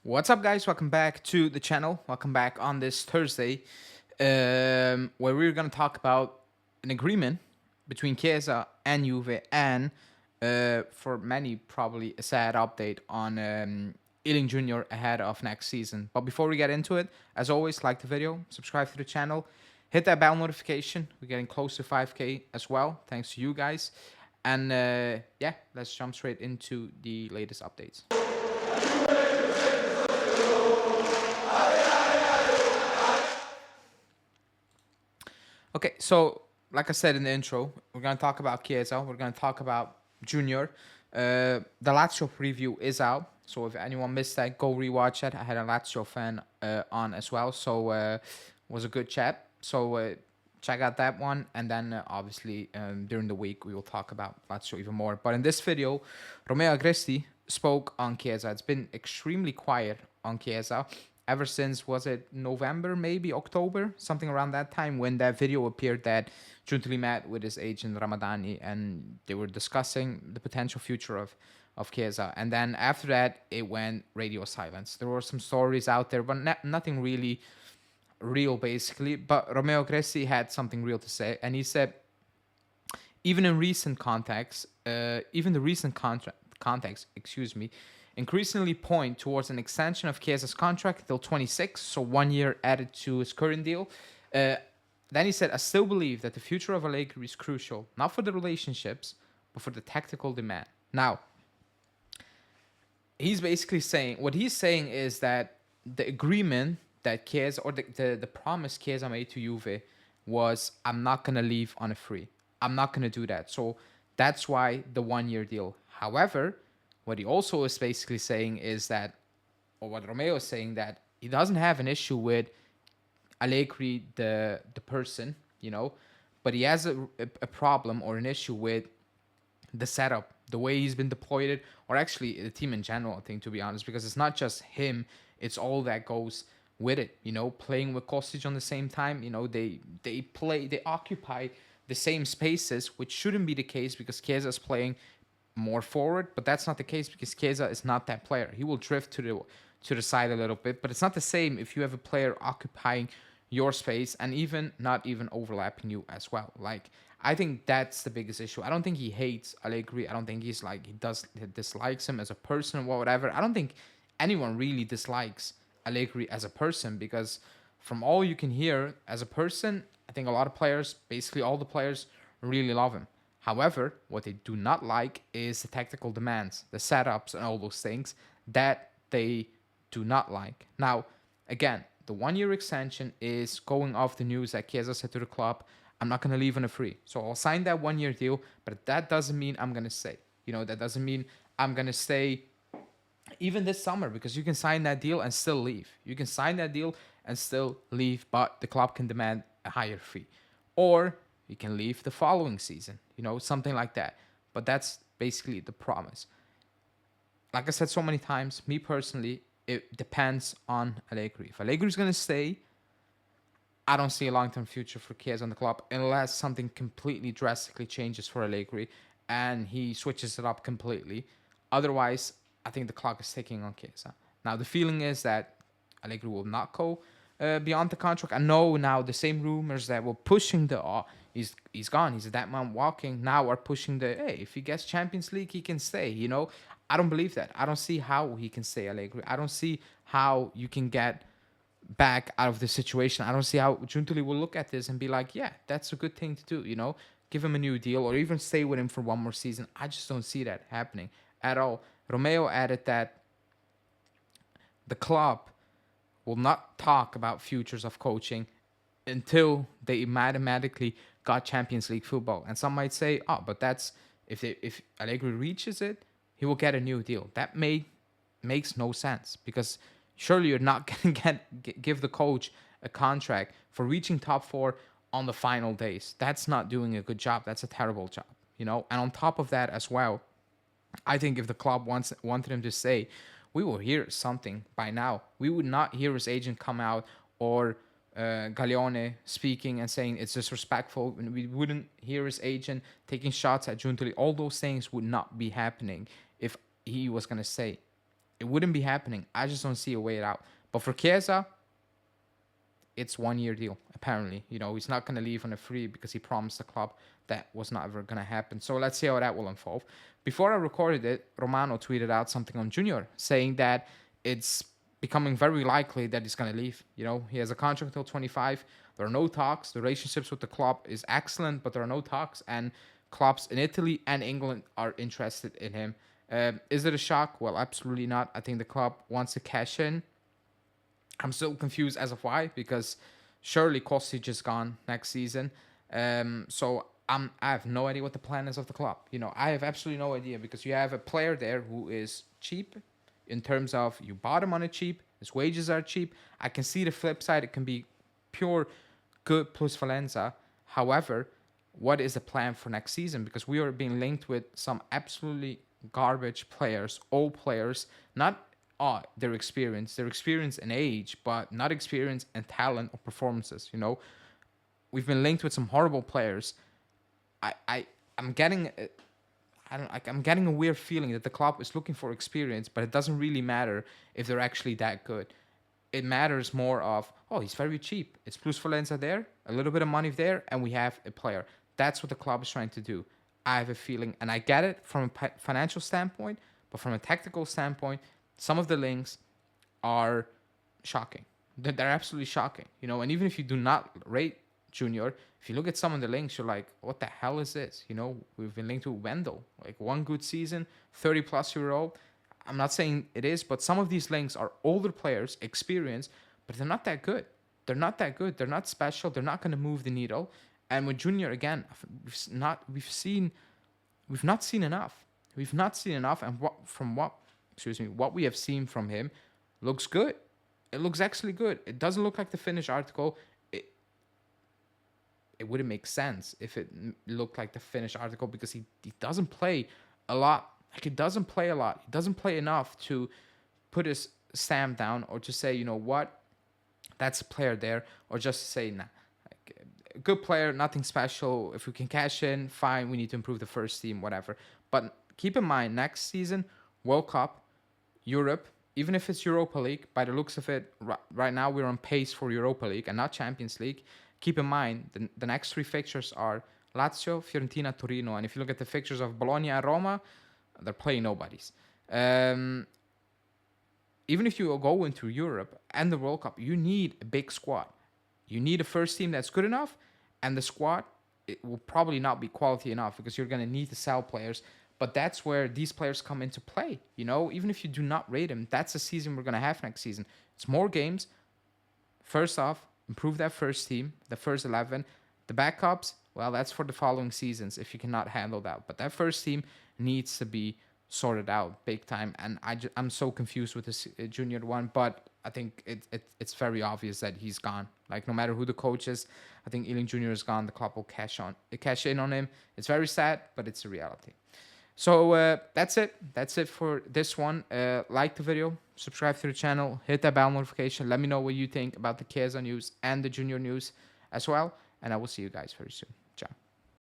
What's up, guys? Welcome back to the channel. Welcome back on this Thursday, where we're going to talk about an agreement between Chiesa and Juve, and for many, probably a sad update on Ealing Jr. ahead of next season. But before we get into it, as always, like the video, subscribe to the channel, hit that bell notification. We're getting close to 5K as well, thanks to you guys. And yeah, let's jump straight into the latest updates. Okay, so like I said in the intro, we're going to talk about Chiesa. We're going to talk about Junior. The Lazio preview is out, so if anyone missed that, go rewatch it. I had a Lazio fan on as well, so it was a good chat. So check out that one, and then obviously during the week we will talk about Lazio even more. But in this video, Romeo Agresti spoke on Chiesa. It's been extremely quiet on Chiesa ever since, was it November, maybe October, something around that time, when that video appeared that Giuntoli met with his agent Ramadani and they were discussing the potential future of Chiesa. And then after that, it went radio silence. There were some stories out there, but nothing really real, basically. But Romeo Gresi had something real to say, and he said, even in recent context, even the recent context, excuse me, increasingly point towards an extension of Chiesa's contract till 26, so 1 year added to his current deal. Then he said, I still believe that the future of Allegri is crucial, not for the relationships, but for the tactical demand. Now, he's basically saying, what he's saying is that the agreement that Chiesa, or the promise Chiesa made to Juve was, I'm not going to leave on a free. I'm not going to do that. So that's why the 1 year deal. However, what he also is basically saying is that, or what Romeo is saying, that he doesn't have an issue with Allegri, the person, but he has a problem or an issue with the setup, the way he's been deployed, or actually the team in general, I think, to be honest, because it's not just him, it's all that goes with it, playing with Kostic on the same time, they occupy the same spaces, which shouldn't be the case because Chiesa is playing more forward, but that's not the case because Chiesa is not that player. He will drift to the side a little bit, but it's not the same if you have a player occupying your space and even not even overlapping you as well. Like, I think that's the biggest issue. I don't think he hates Allegri. I don't think he dislikes him as a person or whatever. I don't think anyone really dislikes Allegri as a person, because from all you can hear as a person, I think a lot of players, basically all the players, really love him. However, what they do not like is the tactical demands, the setups, and all those things that they do not like. Now, again, the 1 year extension is going off the news that Chiesa said to the club, I'm not going to leave on a free. So I'll sign that 1 year deal, but that doesn't mean I'm going to stay. That doesn't mean I'm going to stay even this summer, because you can sign that deal and still leave. You can sign that deal and still leave, but the club can demand a higher fee. Or you can leave the following season, something like that. But that's basically the promise. Like I said so many times, me personally, it depends on Allegri. If Allegri is going to stay, I don't see a long-term future for Chiesa on the club unless something completely drastically changes for Allegri and he switches it up completely. Otherwise, I think the clock is ticking on Chiesa. Now, the feeling is that Allegri will not go beyond the contract. I know now the same rumors that were pushing the he's gone, he's a dead man walking, now are pushing the, hey, if he gets Champions League, he can stay. I don't believe that. I don't see how he can stay, Allegri. I don't see how you can get back out of this situation. I don't see how Giuntoli will look at this and be like, yeah, that's a good thing to do, give him a new deal or even stay with him for one more season. I just don't see that happening at all. Romeo added that the club will not talk about futures of coaching until they mathematically got Champions League football. And some might say, oh, but that's if Allegri reaches it, he will get a new deal. That makes no sense, because surely you're not going to give the coach a contract for reaching top four on the final days. That's not doing a good job. That's a terrible job, And on top of that as well, I think if the club wanted him to say, we will hear something by now. We would not hear his agent come out or Gaglione speaking and saying it's disrespectful. We wouldn't hear his agent taking shots at Giuntoli. All those things would not be happening if he was going to say. It wouldn't be happening. I just don't see a way out. But for Chiesa, it's 1 year deal. Apparently, he's not going to leave on a free because he promised the club that was not ever going to happen. So let's see how that will unfold. Before I recorded it, Romano tweeted out something on Junior saying that it's becoming very likely that he's going to leave. He has a contract until 25. There are no talks. The relationships with the club is excellent, but there are no talks. And clubs in Italy and England are interested in him. Is it a shock? Well, absolutely not. I think the club wants to cash in. I'm still confused as of why, because surely Kostic is gone next season. So I have no idea what the plan is of the club. I have absolutely no idea, because you have a player there who is cheap in terms of you bought him on a cheap, his wages are cheap. I can see the flip side. It can be pure good plus Valenza. However, what is the plan for next season? Because we are being linked with some absolutely garbage players, old players, not their experience in age, but not experience and talent or performances. We've been linked with some horrible players. I'm getting I'm getting a weird feeling that the club is looking for experience, but it doesn't really matter if they're actually that good. It matters more of, he's very cheap. It's plus Valenza there, a little bit of money there, and we have a player. That's what the club is trying to do. I have a feeling, and I get it from a financial standpoint, but from a tactical standpoint, some of the links are shocking. They're absolutely shocking, And even if you do not rate Junior, if you look at some of the links, you're like, what the hell is this? We've been linked to Wendell, like one good season, 30+-year-old. I'm not saying it is, but some of these links are older players, experienced, but they're not that good. They're not that good. They're not special. They're not going to move the needle. And with Junior, again, we've not seen enough. We've not seen enough, and what we have seen from him looks good. It looks actually good. It doesn't look like the finished article. It wouldn't make sense if it looked like the finished article, because he doesn't play a lot. Like, he doesn't play a lot. He doesn't play enough to put his stamp down, or to say, what, that's a player there, or just to say, nah, like, a good player, nothing special. If we can cash in, fine. We need to improve the first team, whatever. But keep in mind, next season, World Cup, Europe, even if it's Europa League, by the looks of it, right now we're on pace for Europa League and not Champions League. Keep in mind, the next three fixtures are Lazio, Fiorentina, Torino. And if you look at the fixtures of Bologna and Roma, they're playing nobodies. Even if you go into Europe and the World Cup, you need a big squad. You need a first team that's good enough, and the squad, it will probably not be quality enough, because you're going to need to sell players. But that's where these players come into play. Even if you do not rate them, that's the season we're going to have next season. It's more games. First off, improve that first team, the first 11. The backups, well, that's for the following seasons if you cannot handle that. But that first team needs to be sorted out big time. And I'm so confused with this Junior one. But I think it's very obvious that he's gone. Like, no matter who the coach is, I think Ealing Jr. is gone. The club will cash in on him. It's very sad, but it's a reality. So that's it. That's it for this one. Like the video, subscribe to the channel, hit that bell notification. Let me know what you think about the Chiesa news and the Junior news as well. And I will see you guys very soon.